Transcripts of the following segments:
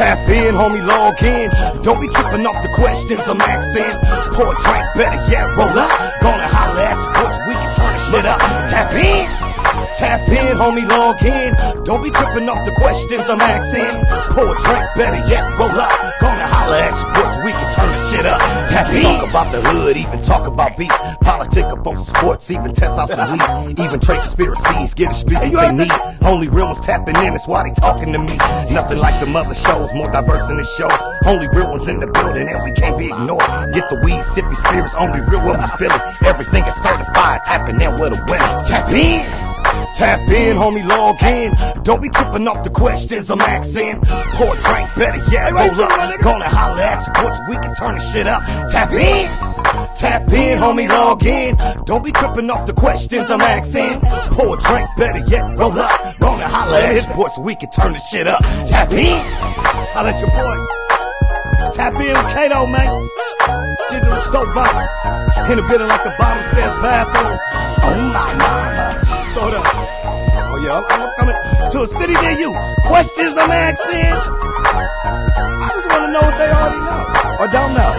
Tap in, homie, log in. Don't be tripping off the questions I'm asking. Pour a drink, better yet, roll up. Gonna holler at your boy so we can turn the shit up. Tap in. Tap in, homie, log in. Don't be tripping off the questions I'm asking. Pour a drink, better yet, roll up. Gonna holler at your boy so we can turn the shit up. Tap in. Talk about the hood, even talk about beat. Politic about sports, even test out some weed. Even trade conspiracies, get a street if they need. Only real ones tapping in, that's why they talking to me. Nothing like the mother shows, more diverse than the shows. Only real ones in the building, and we can't be ignored. Get the weed, sippy spirits, only real ones spilling. Everything is certified, tapping in with a winner. Tap in. Tap in, homie, log in. Don't be tripping off the questions I'm asking. Pour a drink, better yet, roll up. Gonna holler at your boy so we can turn the shit up. Tap in. Tap in, homie, log in. Don't be tripping off the questions I'm asking. Pour a drink, better yet, roll up. Gonna holler at your boy so we can turn the shit up. Tap in. Holla at your boys. Tap in with KTOE, man. Digital soapbox. In the building like the bottom stairs bathroom. Oh my mama. Throw it up. Oh yeah, I'm coming to a city near you. Questions I'm asking. I just want to know what they already know or don't know.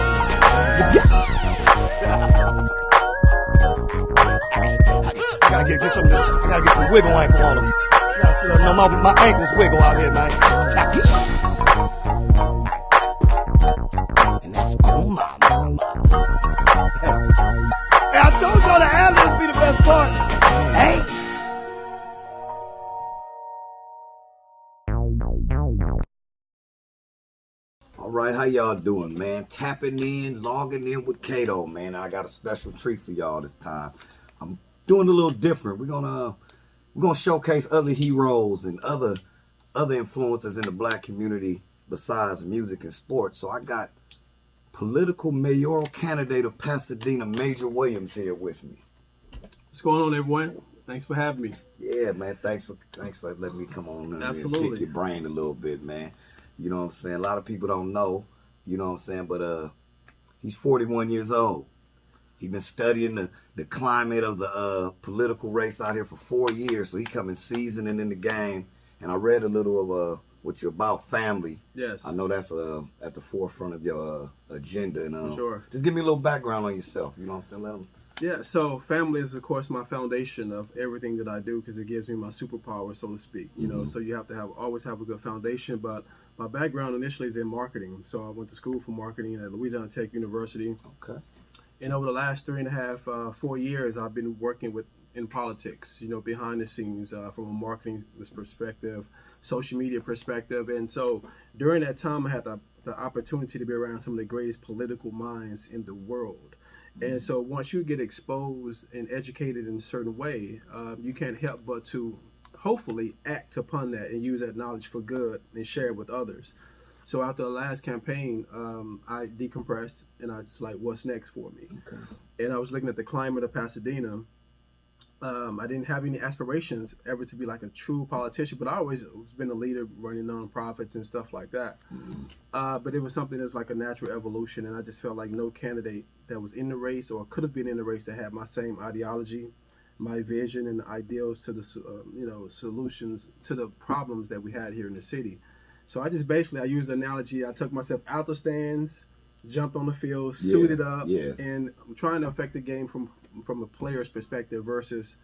I gotta get some of this. I gotta get some wiggle ankle on them. My ankles wiggle out here, man. Tap it. And that's on my mama. Hey, I told y'all the ad-libs be the best part. Hey. All right, how y'all doing, man? Tapping in, logging in with KTOE, man. I got a special treat for y'all this time. I'm doing a little different. We're gonna showcase other heroes and other influences in the black community besides music and sports. So I got political mayoral candidate of Pasadena, Major Williams, here with me. What's going on, everyone? Thanks for having me. Yeah, man. Thanks for letting me come on and pick your brain a little bit, man. You know what I'm saying? A lot of people don't know, you know what I'm saying? But he's 41 years old. He's been studying the climate of the political race out here for 4 years, so he coming seasoning in the game. And I read a little of what you're about, family. Yes. I know that's at the forefront of your agenda. And for sure. Just give me a little background on yourself. You know what I'm saying? Let them. Yeah, so family is, of course, my foundation of everything that I do because it gives me my superpower, so to speak. You know, so you have to always have a good foundation. But my background initially is in marketing. So I went to school for marketing at Louisiana Tech University. Okay. And over the last 3.5, 4 years, I've been working in politics, you know, behind the scenes from a marketing perspective, social media perspective. And so during that time, I had the opportunity to be around some of the greatest political minds in the world. And so once you get exposed and educated in a certain way, you can't help but to hopefully act upon that and use that knowledge for good and share it with others. So after the last campaign, I decompressed and I just like, what's next for me? Okay. And I was looking at the climate of Pasadena. I didn't have any aspirations ever to be like a true politician, but I always been a leader running nonprofits and stuff like that. But it was something that's like a natural evolution, and I just felt like no candidate that was in the race or could have been in the race that had my same ideology, my vision, and the ideals to the solutions to the problems that we had here in the city. So I just basically, I used the analogy, I took myself out the stands, jumped on the field, suited up, and I'm trying to affect the game from a player's perspective versus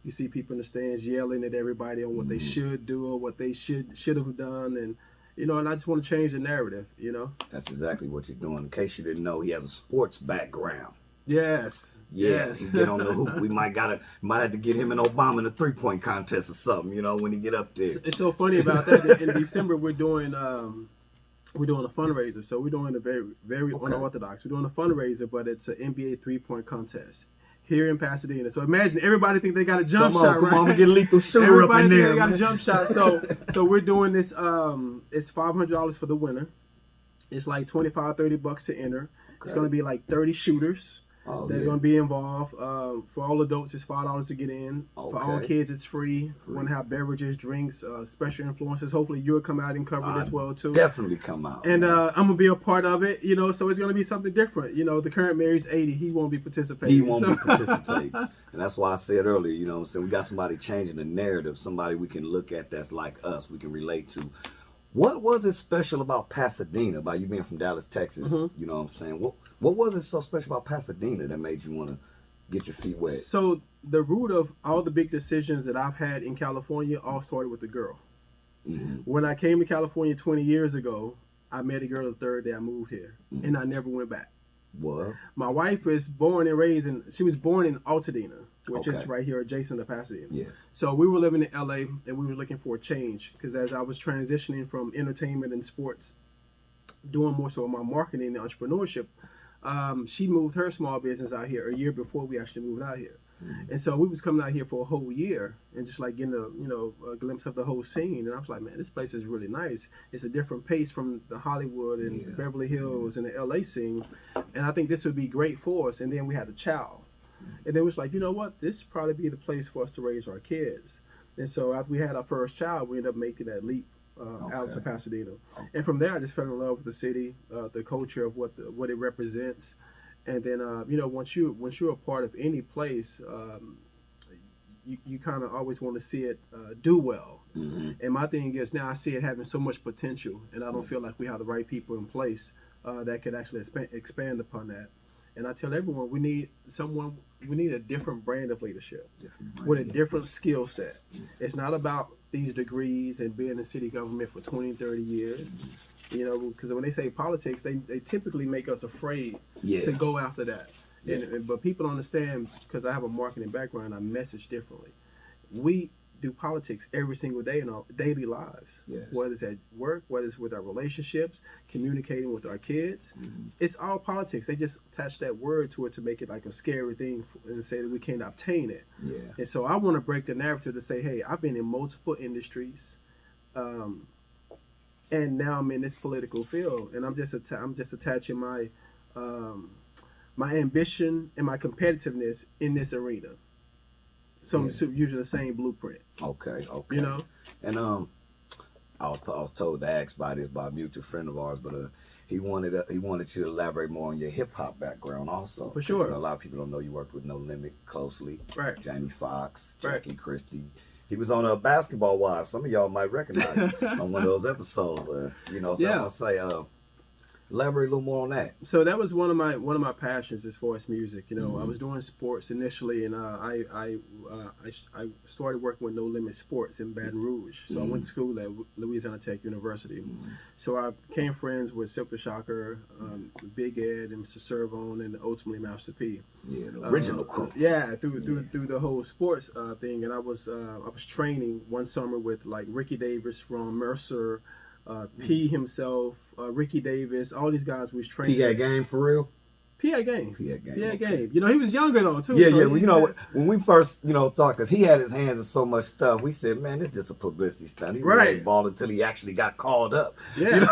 you see people in the stands yelling at everybody on what they should do or what they should have done. And, you know, and I just want to change the narrative, you know. That's exactly what you're doing. In case you didn't know, he has a sports background. Yes. Yeah, yes. Get on the hoop. We might have to get him and Obama in a 3-point contest or something, you know, when he get up there. It's so funny about that. In December, we're doing a fundraiser. So we're doing a very unorthodox. We're doing a fundraiser, but it's an NBA 3-point contest here in Pasadena. So imagine everybody think they got a jump shot, right? Come on, get lethal shooter up in there. Everybody think they got a jump shot. So we're doing this. It's $500 for the winner. It's like $25-$30 to enter. Okay. It's going to be like 30 shooters. They're going to be involved. For all adults, it's $5 to get in. Okay. For all kids, it's free. We're going to have beverages, drinks, special influencers. Hopefully, you'll come out and cover it as well, too. Definitely come out. And I'm going to be a part of it, you know, so it's going to be something different. You know, the current mayor's 80. He won't be participating. He won't be participating. And that's why I said earlier, you know what I'm saying, we got somebody changing the narrative, somebody we can look at that's like us, we can relate to. What was it special about Pasadena, by you being from Dallas, Texas? You know what I'm saying? What was it so special about Pasadena that made you want to get your feet wet? So the root of all the big decisions that I've had in California all started with a girl. When I came to California 20 years ago, I met a girl the third day I moved here, and I never went back. What? My wife is born and raised she was born in Altadena, which is right here adjacent to Pasadena. Yes. So we were living in LA, and we were looking for a change, because as I was transitioning from entertainment and sports, doing more so my marketing and entrepreneurship, she moved her small business out here a year before we actually moved out here. And so we was coming out here for a whole year and just like getting a glimpse of the whole scene. And I was like, man, this place is really nice. It's a different pace from the Hollywood and Beverly Hills and the LA scene. And I think this would be great for us. And then we had a child. And then it was like, you know what? This probably be the place for us to raise our kids. And so after we had our first child, we ended up making that leap out to Pasadena. And from there, I just fell in love with the city, the culture of what it represents. And then, once you're a part of any place, you kind of always want to see it do well. And my thing is now I see it having so much potential, and I don't feel like we have the right people in place that could actually expand upon that. And I tell everyone we need a different brand of leadership with a different skill set. It's not about these degrees and being in city government for 20, 30 years. Because when they say politics, they typically make us afraid to go after that. But people don't understand, because I have a marketing background, I message differently. We do politics every single day in our daily lives, whether it's at work, whether it's with our relationships, communicating with our kids. It's all politics. They just attach that word to it to make it like a scary thing and say that we can't obtain it. And so I want to break the narrative to say, hey, I've been in multiple industries. And now I'm in this political field, and I'm just attaching my my ambition and my competitiveness in this arena. So I'm using the same blueprint. Okay. And I was told to ask by a mutual friend of ours, but he wanted you to elaborate more on your hip hop background also. For sure. A lot of people don't know you worked with No Limit closely. Right. Jamie Foxx, Jackie Christie. He was on a Basketball Wives. Some of y'all might recognize him on one of those episodes. So I say, elaborate a little more on that. So that was one of my passions as far as music. I was doing sports initially, and I started working with No Limit Sports in Baton Rouge. So I went to school at Louisiana Tech University. So I became friends with Silk the Shocker, Big Ed, and Mr. Servone, and ultimately Master P. Yeah, the original crew. Through the whole sports thing, and I was training one summer with like Ricky Davis from Mercer. P himself, Ricky Davis, all these guys was training. PA game for real? PA game. Okay. Game. He was younger though too. When we first, thought, because he had his hands in so much stuff, we said, man, this is just a publicity stunt. He really balled until he actually got called up. Yeah.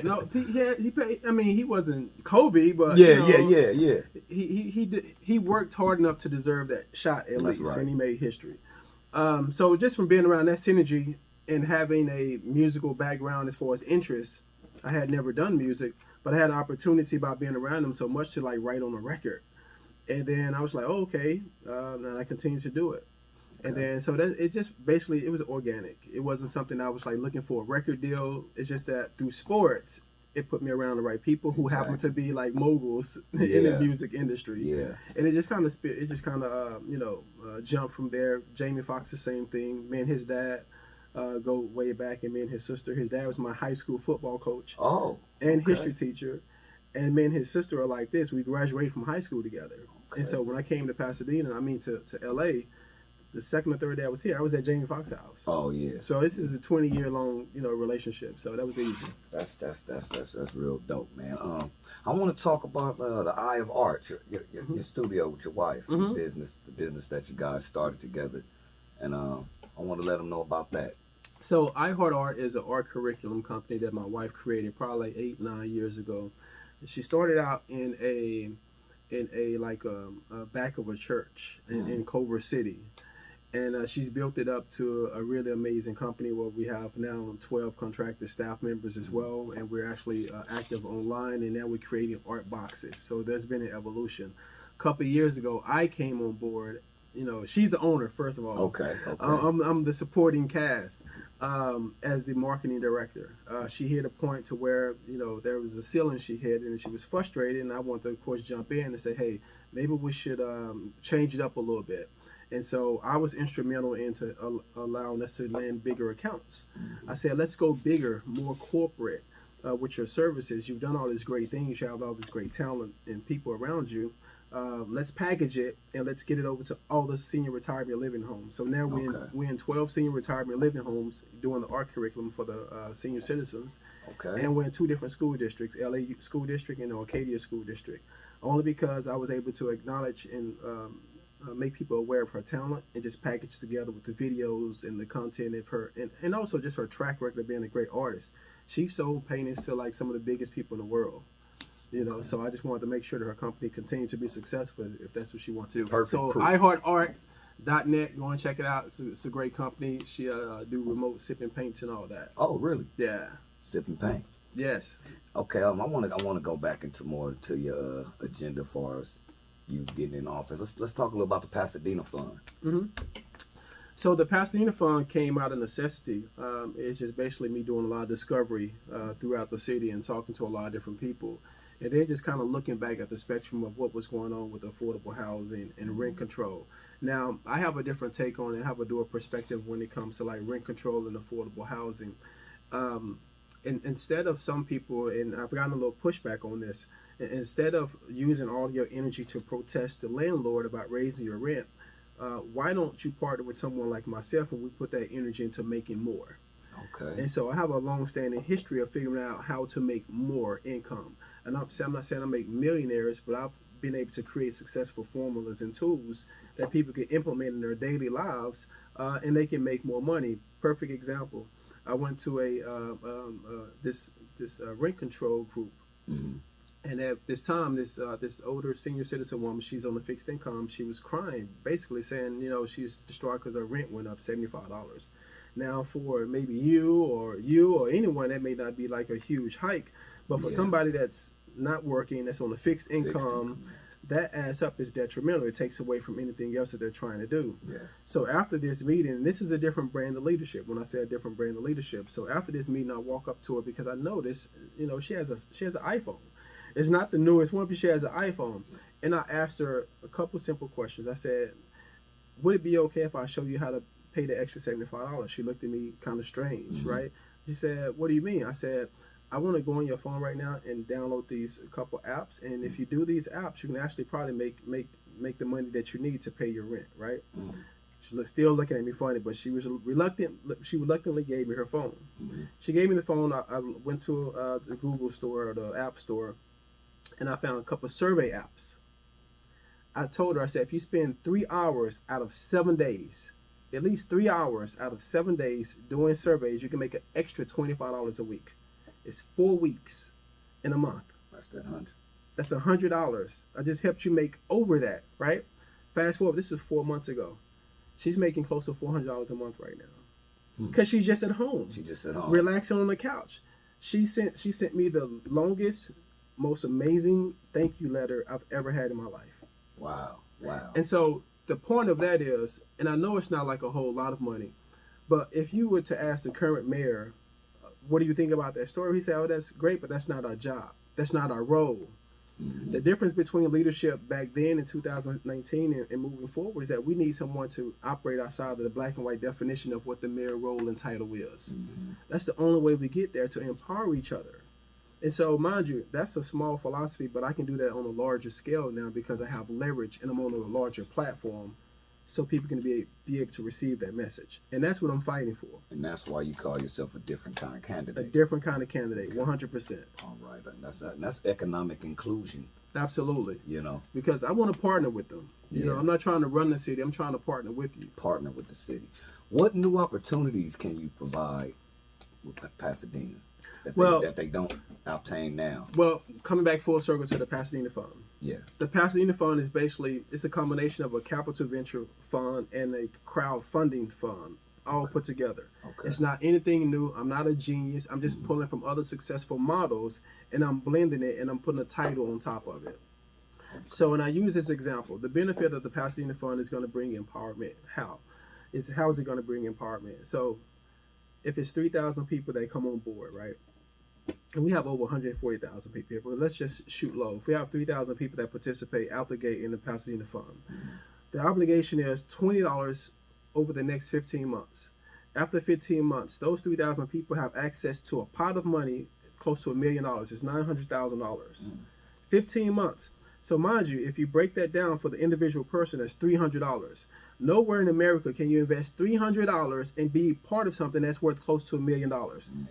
No. He wasn't Kobe, but He worked hard enough to deserve that shot at least, and he made history. So just from being around that synergy and having a musical background as far as interests, I had never done music, but I had an opportunity by being around them so much to like write on a record. And then I was like, oh, okay. And I continued to do it. And then, so that it just basically, it was organic. It wasn't something I was like looking for a record deal. It's just that through sports, it put me around the right people who happen to be like moguls in the music industry. Yeah. And it just kind of, jumped from there. Jamie Foxx, the same thing. Me and his dad go way back, and me and his sister. His dad was my high school football coach. Oh. And history teacher. And me and his sister are like this. We graduated from high school together. Okay. And so when I came to Pasadena, to LA, the second or third day I was here, I was at Jamie Foxx's house. Oh yeah. So this is a 20-year long, relationship. So that was easy. That's real dope, man. I want to talk about the Eye of Art, your studio with your wife, the business that you guys started together, and I want to let them know about that. So I Heart Art is an art curriculum company that my wife created probably like 8-9 years ago. She started out in a back of a church in Culver City. And she's built it up to a really amazing company where we have now 12 contracted staff members as well. And we're actually active online, and now we're creating art boxes. So there's been an evolution. A couple of years ago, I came on board she's the owner, first of all. Okay. I'm the supporting cast as the marketing director. She hit a point to where there was a ceiling she hit, and she was frustrated. And I wanted to, of course, jump in and say, hey, maybe we should change it up a little bit. And so I was instrumental into allowing us to land bigger accounts. I said, let's go bigger, more corporate with your services. You've done all these great things. You have all this great talent and people around you. Let's package it and let's get it over to all the senior retirement living homes. So now we're in 12 senior retirement living homes doing the art curriculum for the senior citizens. Okay. And we're in 2 different school districts, LA School District and Arcadia School District. Only because I was able to acknowledge and make people aware of her talent and just package together with the videos and the content of her and also just her track record of being a great artist. She sold paintings to like some of the biggest people in the world. So I just wanted to make sure that her company continued to be successful if that's what she wants to do. Perfect. So iHeartArt.net, go and check it out. It's a great company. She do remote sipping paints and all that. Oh, really? Yeah. Sipping paint. Yes. Okay. I want to go back into more to your agenda for us. You getting in office. Let's talk a little about the Pasadena Fund. Mm-hmm. So the Pasadena Fund came out of necessity. It's just basically me doing a lot of discovery throughout the city and talking to a lot of different people. And then just kind of looking back at the spectrum of what was going on with affordable housing and rent control. Now, I have a different take on it. I have a dual perspective when it comes to like rent control and affordable housing. And instead of some people, and I've gotten a little pushback on this, instead of using all your energy to protest the landlord about raising your rent, why don't you partner with someone like myself and we put that energy into making more? Okay. And so I have a long-standing history of figuring out how to make more income. And I'm not saying I make millionaires, but I've been able to create successful formulas and tools that people can implement in their daily lives, and they can make more money. Perfect example. I went to this rent control group. Mm-hmm. And at this time, this older senior citizen woman, she's on a fixed income. She was crying, basically saying, she's distraught because her rent went up $75. Now, for maybe you or anyone, that may not be like a huge hike, but for somebody that's not working, that's on a fixed income, that adds up as detrimental. It takes away from anything else that they're trying to do. Yeah. So after this meeting, and this is a different brand of leadership. When I say a different brand of leadership, so after this meeting, I walk up to her because I noticed, she has an iPhone. It's not the newest one, but she has an iPhone. And I asked her a couple simple questions. I said, would it be okay if I show you how to pay the extra $75? She looked at me kind of strange, right? She said, what do you mean? I said, I want to go on your phone right now and download these couple apps. And if you do these apps, you can actually probably make the money that you need to pay your rent, right? She was still looking at me funny, but she was reluctant. She reluctantly gave me her phone. She gave me the phone. I went to the Google store or the App Store, and I found a couple of survey apps. I told her, I said, if you spend 3 hours out of 7 days, at least 3 hours out of 7 days doing surveys, you can make an extra $25 a week. It's 4 weeks in a month. That's that 100. That's $100. I just helped you make over that, right? Fast forward, this was 4 months ago. She's making close to $400 a month right now because she's just at home. She just at home, relaxing on the couch. She sent me the longest, most amazing thank you letter I've ever had in my life. Wow. And so the point of that is, and I know it's not like a whole lot of money, but if you were to ask the current mayor, what do you think about that story? He said, oh, that's great, but that's not our job. That's not our role. The difference between leadership back then in 2019 and moving forward is that we need someone to operate outside of the black and white definition of what the mayor role and title is. That's the only way we get there, to empower each other. And so, mind you, that's a small philosophy, but I can do that on a larger scale now because I have leverage and I'm on a larger platform, so people can be able to receive that message. And that's what I'm fighting for. And that's why you call yourself a different kind of candidate. A different kind of candidate, 100%. All right. That's economic inclusion. Absolutely. Because I want to partner with them. I'm not trying to run the city. I'm trying to partner with you. Partner with the city. What new opportunities can you provide with Pasadena that they don't obtain now? Well, coming back full circle to the Pasadena Fund. Yeah. The Pasadena Fund is basically, it's a combination of a capital venture fund and a crowdfunding fund, all put together. Okay. It's not anything new. I'm not a genius. I'm just pulling from other successful models and I'm blending it and I'm putting a title on top of it. So when I use this example, the benefit of the Pasadena Fund is going to bring empowerment. How is it going to bring empowerment? So if it's 3,000 people that come on board, right? And we have over 140,000 people. Let's just shoot low. If we have 3,000 people that participate out the gate in the Pasadena Fund, the obligation is $20 over the next 15 months. After 15 months, those 3,000 people have access to a pot of money close to $1 million. It's $900,000. 15 months. So mind you, if you break that down for the individual person, that's $300. Nowhere in America can you invest $300 and be part of something that's worth close to $1 million.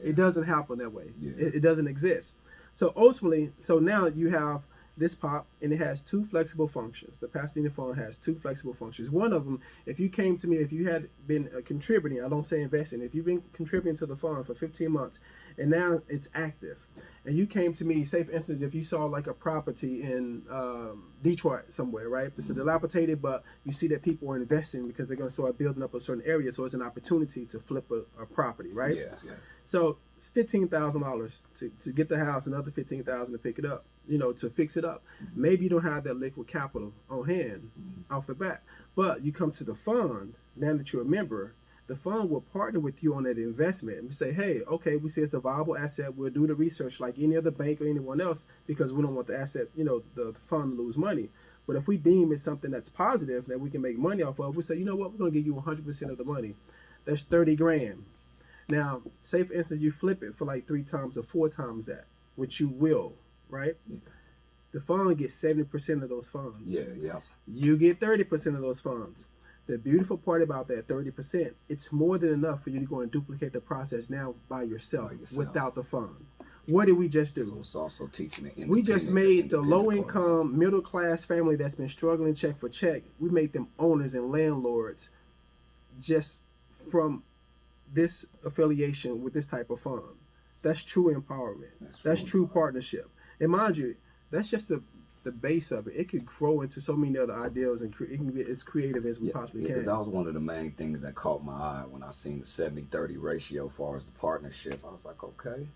It doesn't happen that way. It doesn't exist. So ultimately, so now you have this pot, and it has two flexible functions. The Pasadena Fund has two flexible functions. One of them, if you came to me, if you had been contributing, I don't say investing, if you've been contributing to the fund for 15 months, and now it's active, and you came to me, say for instance, if you saw like a property in Detroit somewhere, right? It's dilapidated, but you see that people are investing because they're going to start building up a certain area, so it's an opportunity to flip a property, right? So $15,000 to get the house, another $15,000 to pick it up, to fix it up. Maybe you don't have that liquid capital on hand off the bat, but you come to the fund, now that you're a member, the fund will partner with you on that investment and say, hey, okay, we see it's a viable asset. We'll do the research like any other bank or anyone else because we don't want the asset, the fund to lose money. But if we deem it's something that's positive that we can make money off of, we say, you know what, we're going to give you 100% of the money. That's 30 grand. Now, say for instance, you flip it for like 3 times or 4 times that, which you will, right? The fund gets 70% of those funds. You get 30% of those funds. The beautiful part about that 30%, it's more than enough for you to go and duplicate the process now by yourself. Without the fund. What did we just do? So it's also teaching the we just made the low-income, middle-class family that's been struggling check for check, we made them owners and landlords just from this affiliation with this type of fund. That's true empowerment. That's true partnership. And mind you, that's just the base of it. It could grow into so many other ideals, and it can be as creative as we possibly can. That was one of the main things that caught my eye when I seen the 70-30 ratio as far as the partnership. I was like, okay,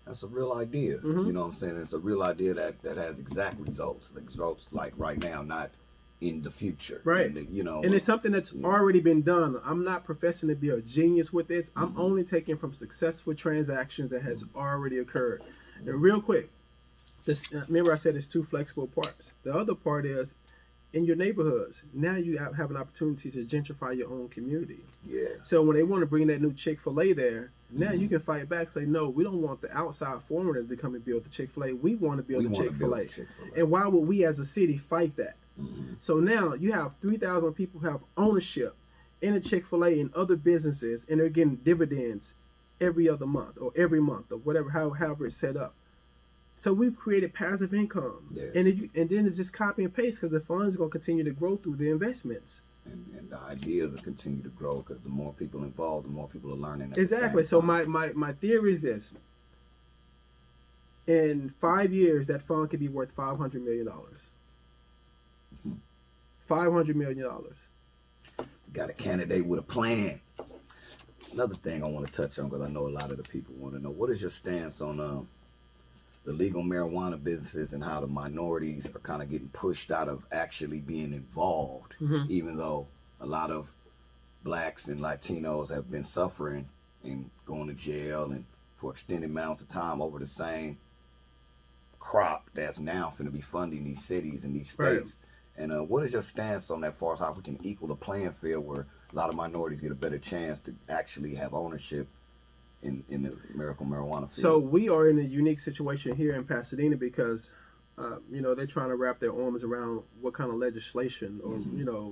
that's a real idea. You know what I'm saying? It's a real idea that has exact results. The results like right now, not in the future. Right. And it's something that's already been done. I'm not professing to be a genius with this. I'm only taking from successful transactions that has already occurred. And real quick, remember I said it's 2 flexible parts. The other part is in your neighborhoods. Now you have an opportunity to gentrify your own community. So when they want to bring that new Chick-fil-A there, now you can fight back, say, no, we don't want the outside foreigner to come and build the Chick-fil-A. We want to build the Chick-fil-A. And why would we as a city fight that? So now you have 3,000 people who have ownership in a Chick-fil-A and other businesses, and they're getting dividends every other month or every month or whatever, however it's set up. So we've created passive income, and then it's just copy and paste because the fund is going to continue to grow through the investments. And the ideas will continue to grow because the more people involved, the more people are learning. Exactly. So my theory is this: in 5 years, that fund could be worth $500 million. $500 million. Got a candidate with a plan. Another thing I want to touch on because I know a lot of the people want to know: what is your stance on the legal marijuana businesses and how the minorities are kind of getting pushed out of actually being involved, even though a lot of blacks and Latinos have been suffering and going to jail and for extended amounts of time over the same crop that's now going to be funding these cities and these states. And what is your stance on that as far as how we can equal the playing field where a lot of minorities get a better chance to actually have ownership in the medical marijuana field? So we are in a unique situation here in Pasadena because, they're trying to wrap their arms around what kind of legislation or,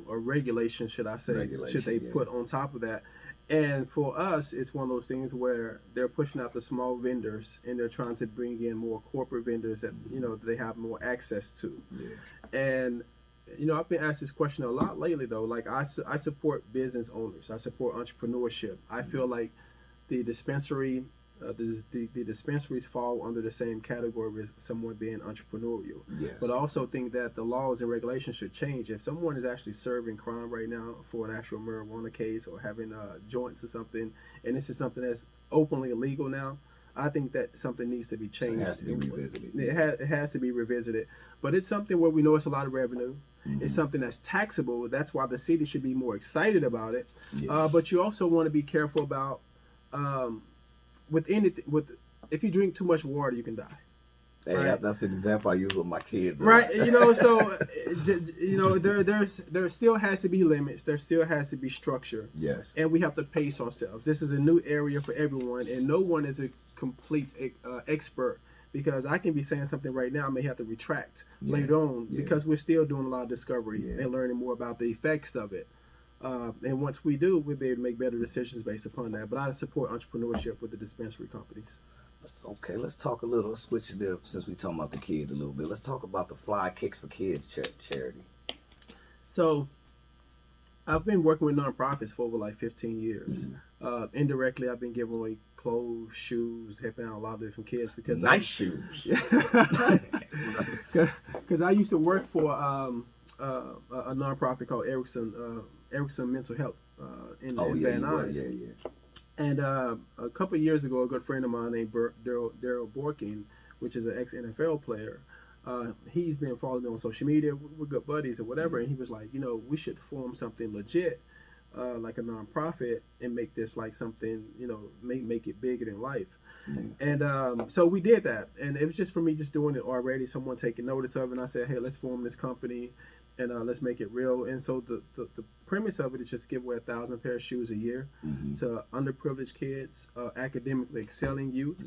or regulation, should I say, should they put on top of that. And for us, it's one of those things where they're pushing out the small vendors and they're trying to bring in more corporate vendors that, they have more access to. And, I've been asked this question a lot lately, though. Like, I support business owners. I support entrepreneurship. I feel like the dispensary, the dispensaries fall under the same category as someone being entrepreneurial. But I also think that the laws and regulations should change. If someone is actually serving crime right now for an actual marijuana case or having joints or something, and this is something that's openly illegal now, I think that something needs to be changed. So it has to be revisited. It has to be revisited. But it's something where we know it's a lot of revenue. Mm-hmm. It's something that's taxable. That's why the city should be more excited about it. Yeah. But you also want to be careful about with anything. If you drink too much water, you can die. Hey, right? That's an example I use with my kids. Right. So there still has to be limits. There still has to be structure. Yes. And we have to pace ourselves. This is a new area for everyone, and no one is a complete expert. Because I can be saying something right now, I may have to retract later on because we're still doing a lot of discovery and learning more about the effects of it. And once we do, we'll be able to make better decisions based upon that. But I support entrepreneurship with the dispensary companies. Okay, let's talk a little. Let's switch it up since we're talking about the kids a little bit. Let's talk about the Fly Kicks for Kids charity. So I've been working with nonprofits for over like 15 years. Indirectly, I've been giving away clothes, shoes, helping out a lot of different kids because shoes. Because I used to work for a nonprofit called Erickson Mental Health in Van Nuys. And a couple of years ago, a good friend of mine named Daryl Borkin, which is an ex-NFL player, he's been following me on social media. We're good buddies or whatever. And he was like, we should form something legit, like a nonprofit, and make this like something, make it bigger than life. And so we did that. And it was just for me just doing it already, someone taking notice of it. And I said, hey, let's form this company and let's make it real. And so the premise of it is just give away 1,000 pair of shoes a year to underprivileged kids, academically excelling youth.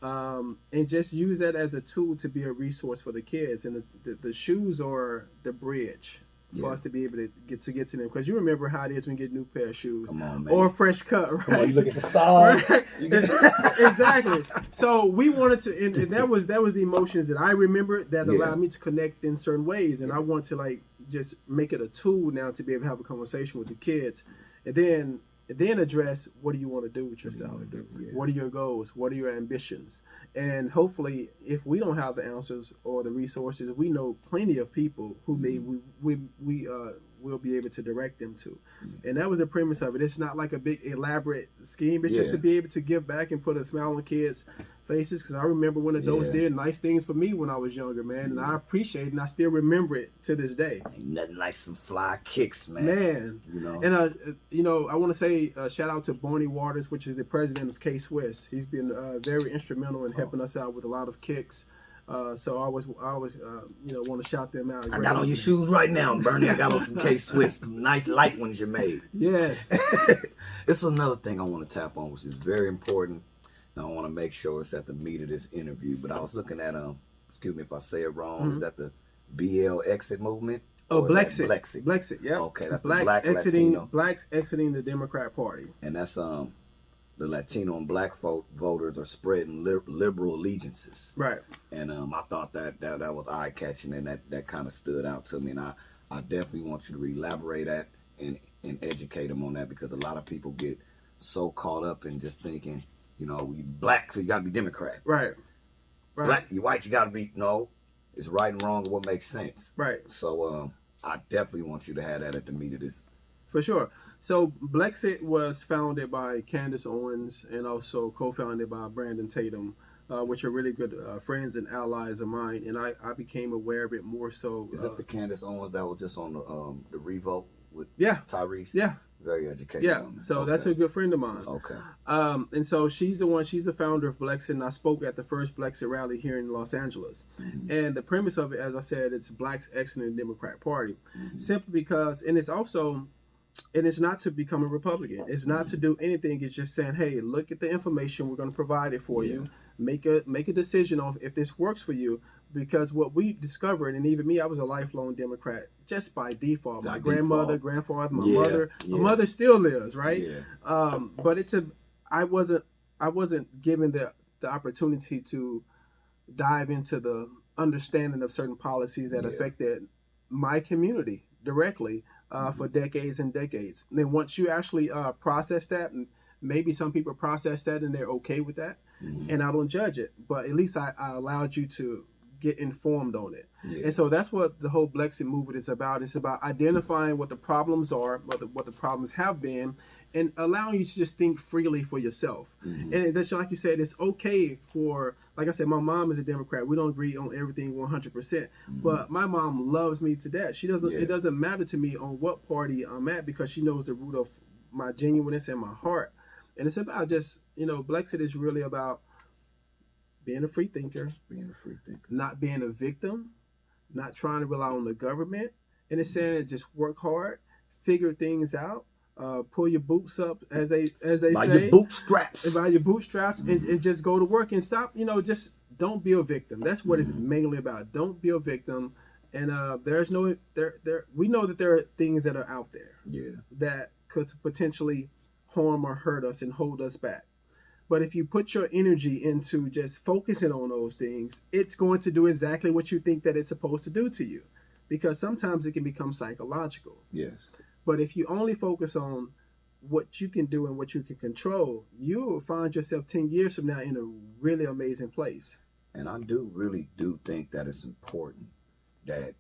And just use that as a tool to be a resource for the kids. And the shoes are the bridge for us to be able to get to them. Because you remember how it is when you get a new pair of shoes. Come on, man. Or a fresh cut, right? Come on, you look at the side. Right? Exactly. So we wanted to, and that was the emotions that I remember that allowed me to connect in certain ways. And I want to like just make it a tool now to be able to have a conversation with the kids. And then address, what do you want to do with yourself? What are your goals? What are your ambitions? And hopefully, if we don't have the answers or the resources, we know plenty of people who will be able to direct them to. And that was the premise of it. It's not like a big elaborate scheme. It's just to be able to give back and put a smile on kids' faces. Because I remember one of those did nice things for me when I was younger, man. And I appreciate it, and I still remember it to this day. Ain't nothing like some fly kicks, man. And I want to say shout out to Bonnie Waters, which is the president of K-Swiss. He's been very instrumental in helping us out with a lot of kicks. So I always want to shout them out. I got on your shoes right now, Bernie. I got on some K-Swiss, some nice light ones you made. Yes. This is another thing I want to tap on, which is very important. And I want to make sure it's at the meat of this interview. But I was looking at excuse me if I say it wrong. Is that the BL exit movement? Oh, Blexit. Blexit, yeah. Okay, that's blacks the black exiting, Latino. Blacks exiting the Democrat Party. And that's the Latino and black voters are spreading liberal allegiances. Right. And I thought that was eye catching, and that kind of stood out to me. And I definitely want you to elaborate that and educate them on that, because a lot of people get so caught up in just thinking, we black, so you got to be Democrat. Right. Black, you white, you got to be, no, it's right and wrong and what makes sense. Right. So I definitely want you to have that at the meat of this. For sure. So Blexit was founded by Candace Owens and also co-founded by Brandon Tatum, which are really good friends and allies of mine. And I became aware of it more so. Is that the Candace Owens that was just on the Revolt with Tyrese? Yeah. Very educated. Yeah, so that's a good friend of mine. Okay. And so she's the founder of Blexit, and I spoke at the first Blexit rally here in Los Angeles. And the premise of it, as I said, it's blacks exiting the Democrat Party. Simply because, and it's not to become a Republican. It's not to do anything. It's just saying, hey, look at the information. We're going to provide it for you. Make a decision on if this works for you. Because what we discovered, and even me, I was a lifelong Democrat just by default. My grandmother, grandfather, my mother. My mother still lives, right? Yeah. But I wasn't given the opportunity to dive into the understanding of certain policies that affected my community directly for decades and decades. And then once you actually process that, and maybe some people process that and they're okay with that, and I don't judge it, but at least I allowed you to get informed on it. And so that's what the whole Blexit movement is about. It's about identifying what the problems are, what the problems have been, and allowing you to just think freely for yourself. And that's like you said, it's okay for, like I said, my mom is a Democrat. We don't agree on everything 100%, but my mom loves me to death. She doesn't. It doesn't matter to me on what party I'm at because she knows the root of my genuineness and my heart. And it's about just, Blexit is really about being a free thinker, not being a victim, not trying to rely on the government. And it's saying just work hard, figure things out, pull your boots up, as they By say. your bootstraps. By your bootstraps, and just go to work and stop. Just don't be a victim. That's what it's mainly about. Don't be a victim. And there's no there. We know that there are things that are out there that could potentially harm or hurt us and hold us back. But if you put your energy into just focusing on those things, it's going to do exactly what you think that it's supposed to do to you. Because sometimes it can become psychological. Yes. But if you only focus on what you can do and what you can control, you will find yourself 10 years from now in a really amazing place. And I really do think that it's important that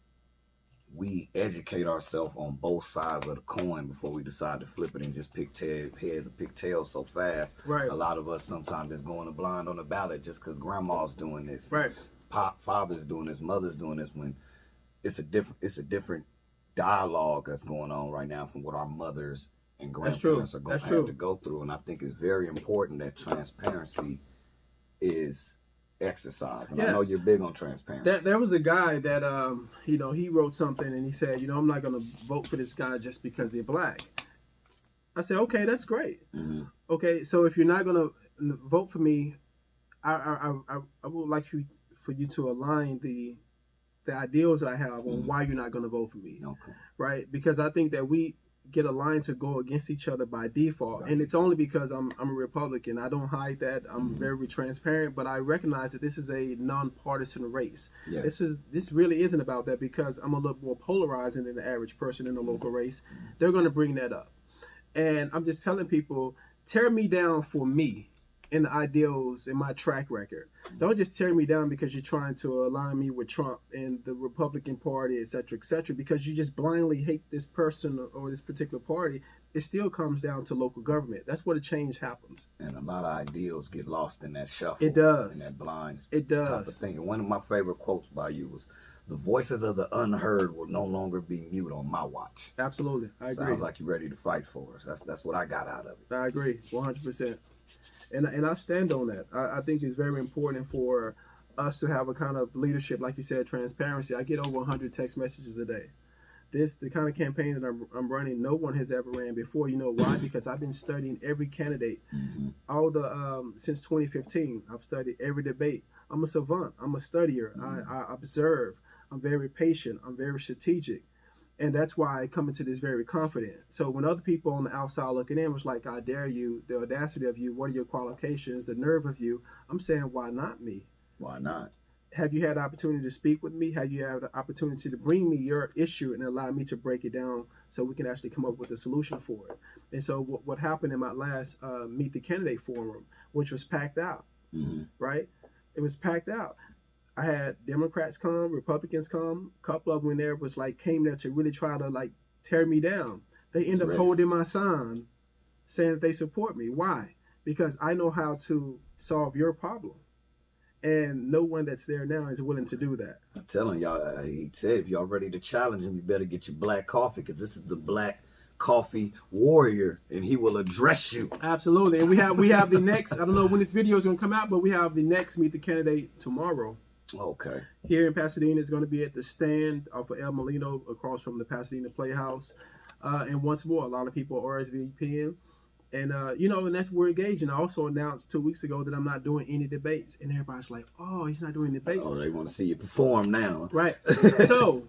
we educate ourselves on both sides of the coin before we decide to flip it and just pick heads or pick tails so fast. Right. A lot of us sometimes just going blind on the ballot just because grandma's doing this. Right. Father's doing this, mother's doing this, when it's a different dialogue that's going on right now from what our mothers and grandparents are going to have to go through. And I think it's very important that transparency is exercised. And I know you're big on transparency. There was a guy that he wrote something and he said, I'm not going to vote for this guy just because they're black. I said, okay, that's great. Okay, so if you're not going to vote for me, I would like for you to align the ideals I have on why you're not going to vote for me, right? Because I think that we get aligned to go against each other by default, and it's only because I'm a Republican. I don't hide that. I'm very transparent, but I recognize that this is a nonpartisan race. This really isn't about that because I'm a little more polarizing than the average person in the local race. They're going to bring that up, and I'm just telling people, tear me down for me and the ideals in my track record. Don't just tear me down because you're trying to align me with Trump and the Republican Party, et cetera, because you just blindly hate this person or this particular party. It still comes down to local government. That's where the change happens. And a lot of ideals get lost in that shuffle. It does. In that blind type of thing. And one of my favorite quotes by you was, "The voices of the unheard will no longer be mute on my watch." Absolutely. I agree. Sounds like you're ready to fight for us. That's what I got out of it. I agree, 100%. And I stand on that. I think it's very important for us to have a kind of leadership, like you said, transparency. I get over 100 text messages a day. The kind of campaign that I'm running, no one has ever ran before. You know why? Because I've been studying every candidate. Since 2015, I've studied every debate. I'm a savant. I'm a studier. I observe. I'm very patient. I'm very strategic. And that's why I come into this very confident. So when other people on the outside looking in was like, I dare you, the audacity of you, what are your qualifications, the nerve of you, I'm saying, why not me? Why not? Have you had the opportunity to speak with me? Have you had the opportunity to bring me your issue and allow me to break it down so we can actually come up with a solution for it? And so what happened in my last Meet the Candidate Forum, which was packed out, right? It was packed out. I had Democrats come, Republicans come. A couple of them in there came there to really try to tear me down. They end up holding my sign saying that they support me. Why? Because I know how to solve your problem. And no one that's there now is willing to do that. I'm telling y'all, he said if y'all ready to challenge him, you better get your black coffee, because this is the Black Coffee Warrior, and he will address you. Absolutely. And we have the next, I don't know when this video is going to come out, but we have the next Meet the Candidate tomorrow. Okay. Here in Pasadena, is going to be at the stand off of El Molino across from the Pasadena Playhouse. And once more, a lot of people are RSVPing. And, and that's where we're engaging. I also announced 2 weeks ago that I'm not doing any debates. And everybody's like, oh, he's not doing debates. Oh, they want to see you perform now. Right. So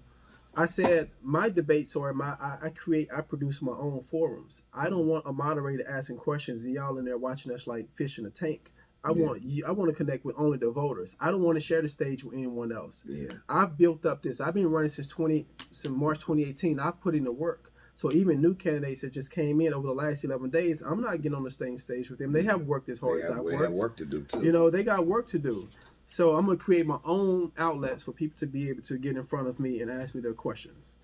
I said my debates are I produce my own forums. I don't want a moderator asking questions and y'all in there watching us like fish in a tank. I want to connect with only the voters. I don't want to share the stage with anyone else. Yeah. I've built up this. I've been running since March 2018. I've put in the work. So even new candidates that just came in over the last 11 days, I'm not getting on the same stage with them. They have worked as hard as I've worked. They have work to do too. They got work to do. So I'm going to create my own outlets for people to be able to get in front of me and ask me their questions.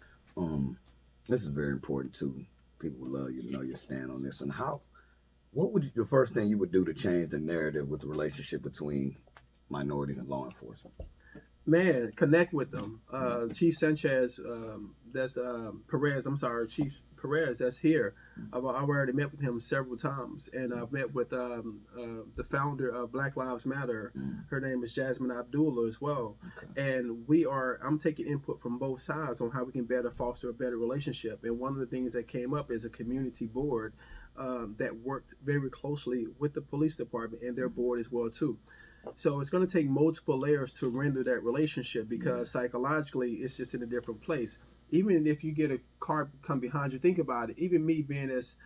This is very important too. People would love you to know your stand on this. And what would the first thing you would do to change the narrative with the relationship between minorities and law enforcement? Man, connect with them. Chief Sanchez, that's Perez. I'm sorry, Chief Perez. That's here. I've already met with him several times, and I've met with the founder of Black Lives Matter. Her name is Jasmine Abdullah as well. Okay. And I'm taking input from both sides on how we can better foster a better relationship. And one of the things that came up is a community board that worked very closely with the police department and their board as well too. So it's going to take multiple layers to render that relationship, because psychologically it's just in a different place. Even if you get a car come behind you, think about it. Even me being as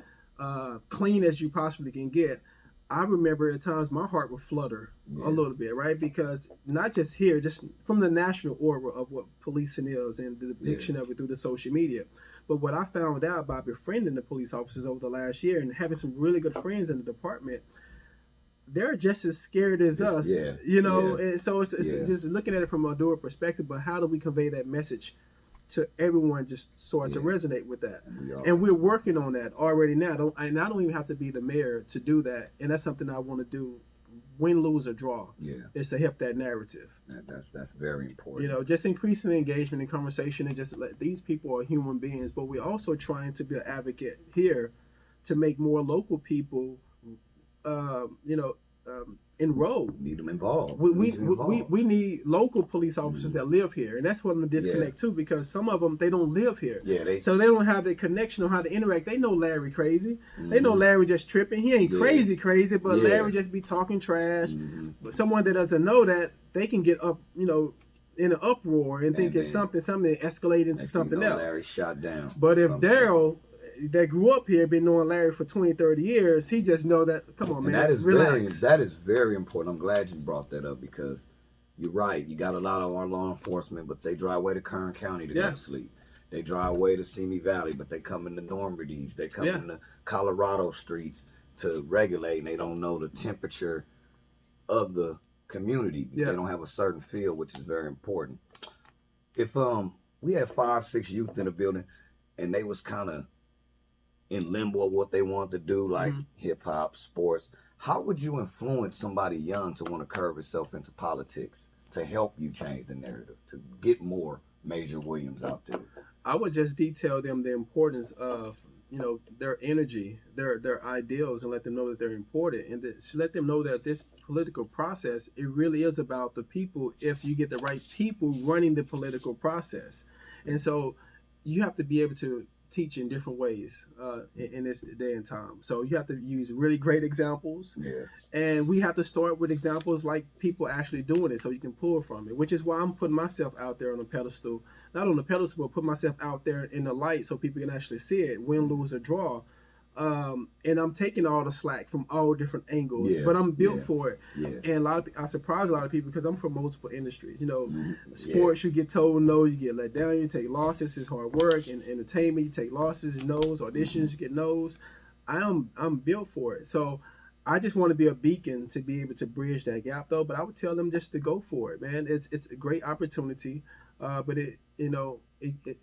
clean as you possibly can get, I remember at times my heart would flutter a little bit, right? Because not just here, just from the national aura of what policing is and the depiction of it through the social media. But what I found out by befriending the police officers over the last year and having some really good friends in the department, they're just as scared as us, you know. And so it's just looking at it from a dual perspective. But how do we convey that message to everyone, just sort of to resonate with that? And we're working on that already now. I don't even have to be the mayor to do that, and that's something I want to do, win, lose, or draw. Is to help that narrative. That's very important. You know, just increasing the engagement and conversation, and just let these people are human beings, but we're also trying to be an advocate here to make more local people enroll. Need them involved. We need local police officers that live here, and that's what I'm gonna disconnect too, because some of them, they don't live here. So they don't have the connection on how to interact. They know Larry crazy. They know Larry just tripping. He ain't crazy, but Larry just be talking trash. But someone that doesn't know that, they can get up, in an uproar and think it's something escalate into something else. Larry shot down. But if Daryl, that grew up here, been knowing Larry for 20, 30 years, he just know that, come on, man, that is relax. That is very important. I'm glad you brought that up, because you're right. You got a lot of our law enforcement, but they drive away to Kern County to go to sleep. They drive away to Simi Valley, but they come into Normandy's. They come into Colorado streets to regulate, and they don't know the temperature of the community. They don't have a certain feel, which is very important. If we had 5, 6 youth in a building, and they was kind of in limbo of what they want to do, like hip-hop, sports, how would you influence somebody young to want to curve itself into politics to help you change the narrative, to get more Major Williams out there? I would just detail them the importance of, their energy, their ideals, and let them know that they're important, and let them know that this political process, it really is about the people if you get the right people running the political process. And so you have to be able to teach in different ways in this day and time. So you have to use really great examples, and we have to start with examples like people actually doing it, so you can pull from it. Which is why I'm putting myself out there on a pedestal, not on the pedestal, but put myself out there in the light so people can actually see it, win, lose, or draw. And I'm taking all the slack from all different angles, but I'm built for it. And I surprise a lot of people because I'm from multiple industries. Sports, you get told no, you get let down, you take losses, it's hard work. And entertainment, you take losses, no's, auditions, you get no's. I'm built for it. So I just want to be a beacon to be able to bridge that gap, though. But I would tell them just to go for it, man. It's a great opportunity, but it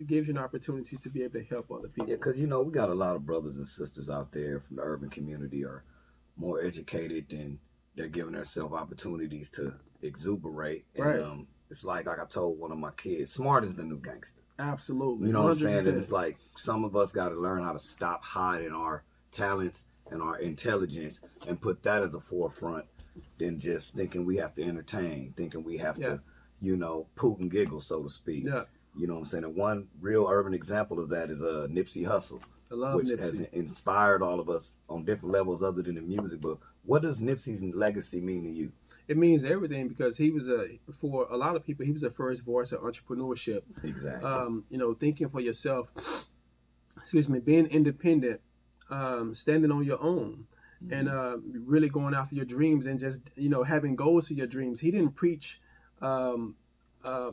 gives you an opportunity to be able to help other people. Yeah, because, we got a lot of brothers and sisters out there from the urban community are more educated, and they're giving themselves opportunities to exuberate. And it's like I told one of my kids, smart is the new gangster. Absolutely. You know 100%. What I'm saying? And it's like some of us got to learn how to stop hiding our talents and our intelligence and put that at the forefront than just thinking we have to entertain, thinking we have to, poot and giggle, so to speak. You know what I'm saying? And one real urban example of that is Nipsey Hussle, which Nipsey has inspired all of us on different levels other than the music. But what does Nipsey's legacy mean to you? It means everything, because he was for a lot of people, he was the first voice of entrepreneurship. Exactly. Thinking for yourself, being independent, standing on your own, and really going after your dreams, and just, having goals to your dreams. He didn't preach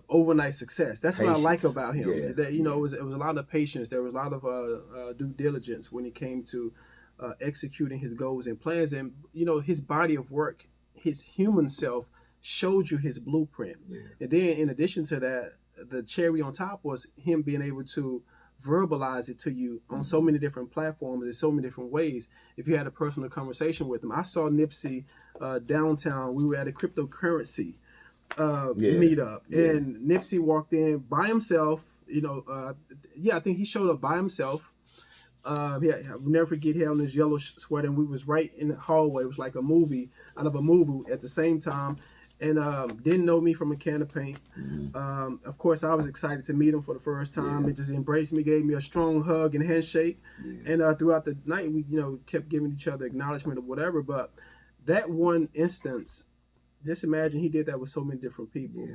overnight success. That's patience. What I like about him. That it was a lot of patience. There was a lot of due diligence when it came to executing his goals and plans. And his body of work, his human self, showed you his blueprint. And then in addition to that, the cherry on top was him being able to verbalize it to you on so many different platforms in so many different ways. If you had a personal conversation with them, I saw Nipsey downtown. We were at a cryptocurrency meetup, and Nipsey walked in by himself. I think he showed up by himself. I'll never forget, he had on his yellow sweater, and we was right in the hallway. It was like a movie out of a movie at the same time. And didn't know me from a can of paint. Of course, I was excited to meet him for the first time. He just embraced me, gave me a strong hug and handshake. And throughout the night, we kept giving each other acknowledgement of whatever. But that one instance, just imagine he did that with so many different people.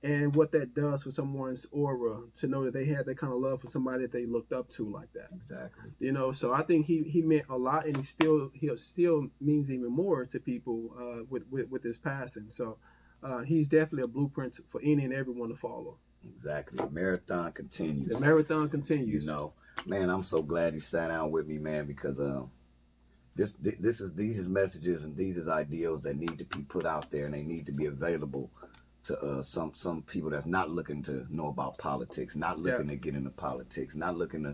And what that does for someone's aura to know that they had that kind of love for somebody that they looked up to like that. Exactly. So I think he meant a lot, and he still means even more to people with his passing. So he's definitely a blueprint for any and everyone to follow. Exactly. The marathon continues. The marathon continues. Man, I'm so glad you sat down with me, man, because these is messages and these is ideals that need to be put out there, and they need to be available to some people that's not looking to know about politics, not looking to get into politics, not looking to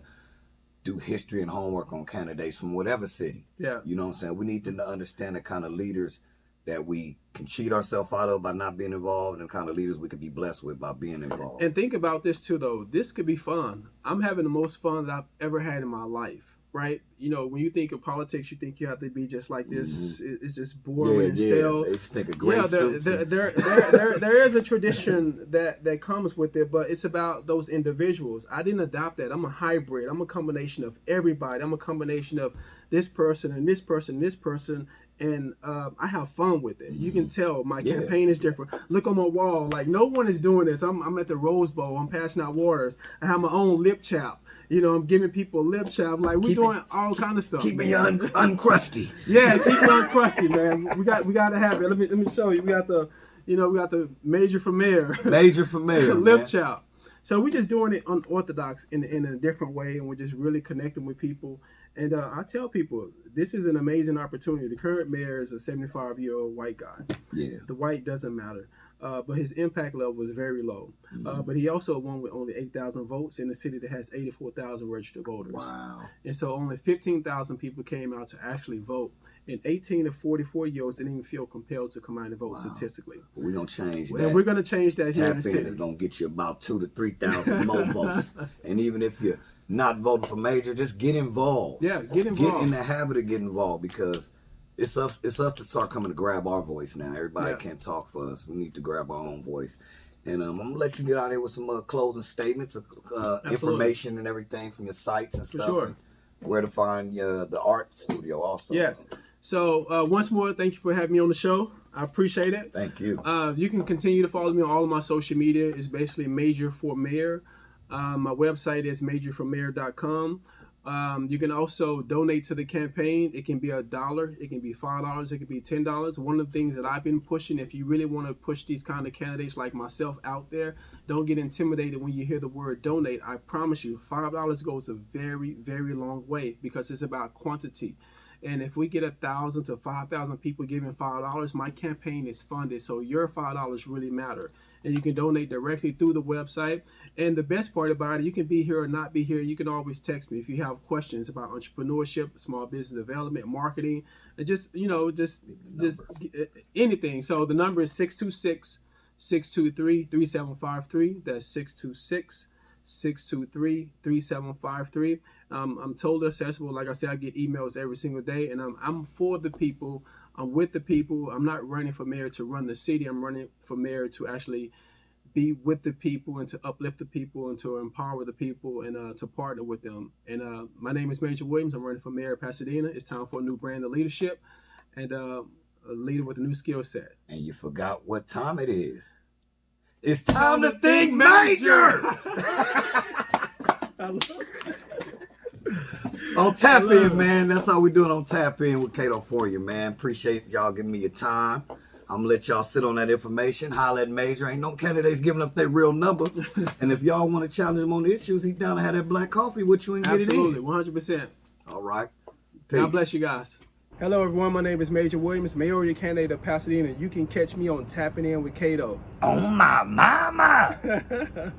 do history and homework on candidates from whatever city. You know what I'm saying? We need to understand the kind of leaders that we can cheat ourselves out of by not being involved, and the kind of leaders we could be blessed with by being involved. And think about this too, though. This could be fun. I'm having the most fun that I've ever had in my life. Right? When you think of politics, you think you have to be just like this. It's just boring and stale. They just think of great suits. There is a tradition that comes with it, but it's about those individuals. I didn't adopt that. I'm a hybrid. I'm a combination of everybody. I'm a combination of this person and this person and this person. And I have fun with it. You can tell my campaign is different. Look on my wall. Like, no one is doing this. I'm at the Rose Bowl. I'm passing out waters. I have my own lip chap. I'm giving people a lip chap. Like, we're doing all kind of stuff. Keeping you uncrusty. Yeah, keep it uncrusty, man. We got to have it. Let me show you. We got the major for mayor. Major for mayor. Lip chap. So we're just doing it unorthodox in a different way, and we're just really connecting with people. And I tell people, this is an amazing opportunity. The current mayor is a 75-year-old white guy. The white doesn't matter. But his impact level is very low. But he also won with only 8,000 votes in a city that has 84,000 registered voters. Wow. And so only 15,000 people came out to actually vote. And 18 to 44-year-olds didn't even feel compelled to come out and vote statistically. We're going to change that. And we're going to change that here in the city. Tappin is going to get you about 2,000 to 3,000 more votes. And even if you're not voting for major, just get involved. Get involved. Get in the habit of getting involved, because it's us to start coming to grab our voice now. Everybody can't talk for us. We need to grab our own voice. And I'm going to let you get out here with some closing statements, information and everything from your sites and stuff. For sure. And where to find the art studio also. Yes. So once more, thank you for having me on the show. I appreciate it. Thank you. You can continue to follow me on all of my social media. It's basically Major for Mayor. My website is majorformayor.com. You can also donate to the campaign. It can be $1, it can be $5, it can be $10. One of the things that I've been pushing, if you really want to push these kind of candidates like myself out there, don't get intimidated when you hear the word donate. I promise you, $5 goes a very, very long way, because it's about quantity. And if we get 1,000 to 5,000 people giving $5, my campaign is funded. So your $5 really matter. And you can donate directly through the website. And the best part about it, you can be here or not be here. You can always text me if you have questions about entrepreneurship, small business development, marketing, and just anything. So the number is 626-623-3753. That's 626-623-3753. I'm totally accessible. Like I said, I get emails every single day, and I'm for the people. I'm with the people. I'm not running for mayor to run the city. I'm running for mayor to actually be with the people and to uplift the people and to empower the people and to partner with them. And my name is Major Williams. I'm running for mayor of Pasadena. It's time for a new brand of leadership and a leader with a new skill set. And you forgot what time it is. It's time to think major! On Tappin, man. That's how we doing on Tappin with Cato for you, man. Appreciate y'all giving me your time. I'm going to let y'all sit on that information. Holla at Major. Ain't no candidates giving up their real number. And if y'all want to challenge him on the issues, he's down to have that black coffee with you and get it in. Absolutely, 100%. All right. Peace. God bless you guys. Hello, everyone. My name is Major Williams, mayoral candidate of Pasadena. You can catch me on Tapping In with Cato. Oh, my mama.